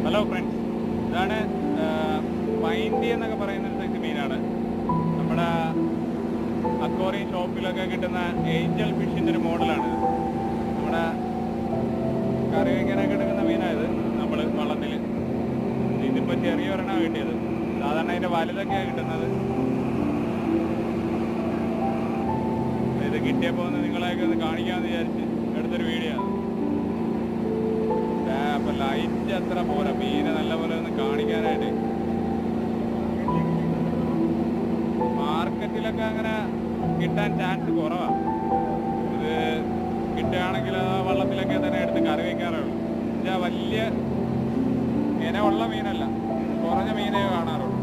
Hello friends, ഇതാണ് പൈൻഡി എന്നൊക്കെ പറയുന്ന ഒരു സൈസ് മീനാണ്. നമ്മുടെ അക്വേറിയം ഷോപ്പിലൊക്കെ കിട്ടുന്ന ഏഞ്ചൽ ഫിഷിൻ്റെ ഒരു മോഡലാണ്. നമ്മുടെ കറി വയ്ക്കാനൊക്കെ എടുക്കുന്ന മീനായത്. നമ്മൾ വള്ളത്തിൽ ഇതിപ്പോൾ ചെറിയ ഒരെണ്ണമാണ് കിട്ടിയത്. സാധാരണ അതിൻ്റെ വലുതൊക്കെയാണ് കിട്ടുന്നത്. ഇത് കിട്ടിയപ്പോൾ ഒന്ന് നിങ്ങളെയൊക്കെ ഒന്ന് കാണിക്കാമെന്ന് വിചാരിച്ച് എടുത്തൊരു വീഡിയോ ആണ്. അപ്പം ലൈറ്റ് അത്ര പോരാ, മീനെ നല്ലപോലെ ഒന്ന് കാണിക്കാനായിട്ട്. മാർക്കറ്റിലൊക്കെ അങ്ങനെ കിട്ടാൻ ചാൻസ് കുറവാണ്. ഇത് കിട്ടുകയാണെങ്കിൽ ആ വള്ളത്തിലൊക്കെ തന്നെ എടുത്ത് കറി വയ്ക്കാറുള്ളൂ. വലിയ ഇനമുള്ള മീനല്ല, കുറഞ്ഞ മീനേ കാണാറുള്ളൂ.